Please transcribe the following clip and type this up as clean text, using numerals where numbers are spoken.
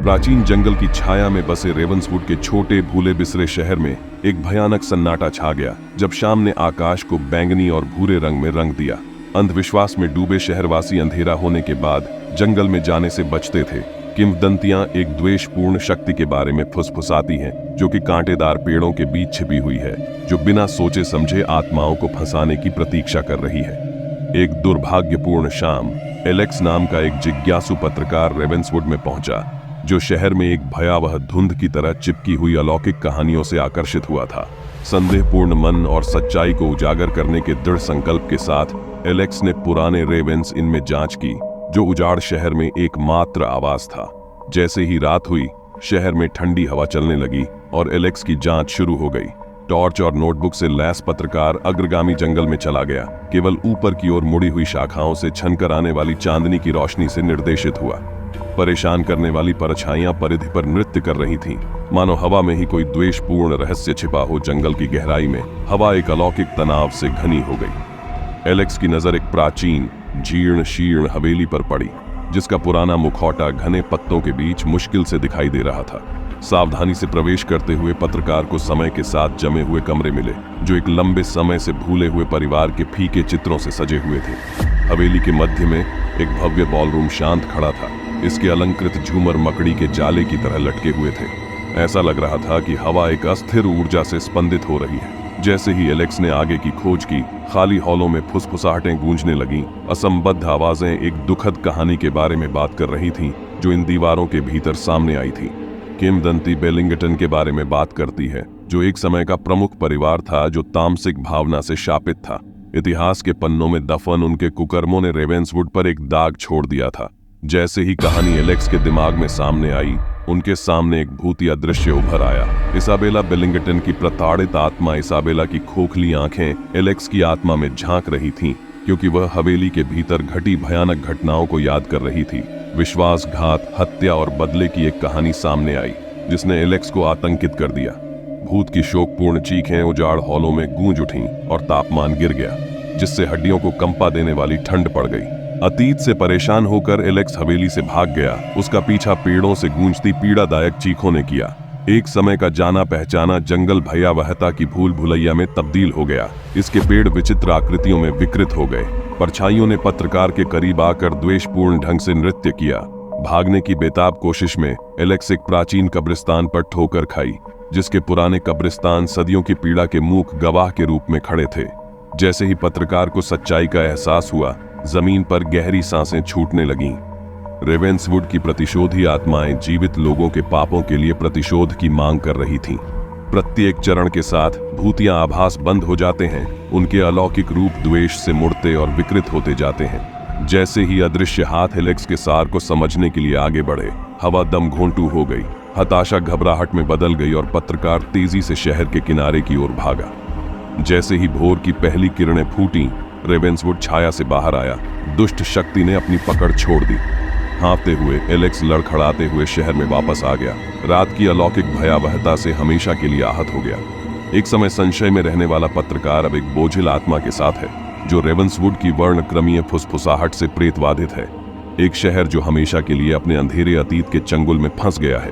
प्राचीन जंगल की छाया में बसे रेवेंसवुड के छोटे भूले बिसरे शहर में एक भयानक सन्नाटा छा गया जब शाम ने आकाश को बैंगनी और भूरे रंग में रंग दिया। अंधविश्वास में डूबे शहरवासी अंधेरा होने के बाद जंगल में जाने से बचते थे। किंवदंतियां एक द्वेषपूर्ण शक्ति के बारे में फुसफुसाती हैं जो कि कांटेदार पेड़ों के बीच छिपी हुई है, जो बिना सोचे समझे आत्माओं को फंसाने की प्रतीक्षा कर रही है। एक दुर्भाग्यपूर्ण शाम एलेक्स नाम का एक जिज्ञासु पत्रकार रेवेंसवुड में पहुंचा, जो शहर में एक भयावह धुंध की तरह चिपकी हुई अलौकिक कहानियों से आकर्षित हुआ था। संदेहपूर्ण मन और सच्चाई को उजागर करने के दृढ़ संकल्प के साथ एलेक्स ने पुराने रेवेंस इन में जांच की, जो उजाड़ शहर में एकमात्र आवाज था। जैसे ही रात हुई, शहर में ठंडी हवा चलने लगी और एलेक्स की जांच शुरू हो गई। टॉर्च और नोटबुक से लैस पत्रकार अग्रगामी जंगल में चला गया, केवल ऊपर की ओर मुड़ी हुई शाखाओं से छनकर आने वाली चांदनी की रोशनी से निर्देशित हुआ। परेशान करने वाली परछाइयां परिधि पर नृत्य कर रही थीं, मानो हवा में ही कोई द्वेषपूर्ण रहस्य छिपा हो। जंगल की गहराई में हवा एक अलौकिक तनाव से घनी हो गई। एलेक्स की नजर एक प्राचीन जीर्ण शीर्ण हवेली पर पड़ी, जिसका पुराना मुखौटा घने पत्तों के बीच मुश्किल से दिखाई दे रहा था। सावधानी से प्रवेश करते हुए पत्रकार को समय के साथ जमे हुए कमरे मिले, जो एक लंबे समय से भूले हुए परिवार के फीके चित्रों से सजे हुए थे। हवेली के मध्य में एक भव्य बॉलरूम शांत खड़ा था। इसके अलंकृत झूमर मकड़ी के जाले की तरह लटके हुए थे। ऐसा लग रहा था कि हवा एक अस्थिर ऊर्जा से स्पंदित हो रही है। जैसे ही एलेक्स ने आगे की खोज की, खाली हॉलों में फुसफुसाहटें गूंजने लगीं। असंबद्ध आवाजें एक दुखद कहानी के बारे में बात कर रही थीं, जो इन दीवारों के भीतर सामने आई थी। किंवदंती बेलिंगटन के बारे में बात करती है, जो एक समय का प्रमुख परिवार था जो तामसिक भावना से शापित था। इतिहास के पन्नों में दफन उनके कुकर्मों ने रेवेंसवुड पर एक दाग छोड़ दिया था। जैसे ही कहानी एलेक्स के दिमाग में सामने आई, उनके सामने एक भूतिया दृश्य उभर आया। इसाबेला बेलिंगटन की प्रताड़ित आत्मा, इसाबेला की खोखली आंखें एलेक्स की आत्मा में झांक रही थीं, क्योंकि वह हवेली के भीतर घटी भयानक घटनाओं को याद कर रही थी। विश्वासघात, हत्या और बदले की एक कहानी सामने आई, जिसने एलेक्स को आतंकित कर दिया। भूत की शोकपूर्ण चीखें उजाड़ हॉलों में गूंज उठीं और तापमान गिर गया, जिससे हड्डियों को कंपा देने वाली ठंड पड़ गई। अतीत से परेशान होकर एलेक्स हवेली से भाग गया। उसका पीछा पेड़ों से गूंजती पीड़ादायक चीखों ने किया। एक समय का जाना पहचाना जंगल भयावहता की भूल भुलैया में तब्दील हो गया। इसके पेड़ विचित्र आकृतियों में विकृत हो गए। परछाइयों ने पत्रकार के करीब आकर द्वेषपूर्ण ढंग से नृत्य किया। भागने की बेताब कोशिश में एलेक्स एक प्राचीन कब्रिस्तान पर ठोकर खाई, जिसके पुराने कब्रिस्तान सदियों की पीड़ा के मूक गवाह के रूप में खड़े थे। जैसे ही पत्रकार को सच्चाई का एहसास हुआ, जमीन पर गहरी सांसें छूटने लगीं। रेवेंसवुड की प्रतिशोधी आत्माएं जीवित लोगों के पापों के लिए प्रतिशोध की मांग कर रही थीं। प्रत्येक चरण के साथ भूतिया आभास बंद हो जाते हैं। उनके अलौकिक रूप द्वेष से मुड़ते और विकृत होते जाते हैं। जैसे ही अदृश्य हाथ एलेक्स के सार को समझने के लिए आगे बढ़े, हवा दम घोंटू हो गई। हताशा घबराहट में बदल गई और पत्रकार तेजी से शहर के किनारे की ओर भागा। जैसे ही भोर की पहली किरणें फूटीं, रेवेंसवुड छाया से बाहर आया। दुष्ट शक्ति ने अपनी पकड़ छोड़ दी। हाँफते हुए एलेक्स लड़खड़ाते हुए शहर में वापस आ गया। रात की अलौकिक भयावहता से हमेशा के लिए आहत हो गया। एक समय संशय में रहने वाला पत्रकार अब एक बोझिल आत्मा के साथ है, जो रेवेंसवुड की वर्णक्रमीय फुसफुसाहट से प्रेतवाधित है। एक शहर जो हमेशा के लिए अपने अंधेरे अतीत के चंगुल में फंस गया है।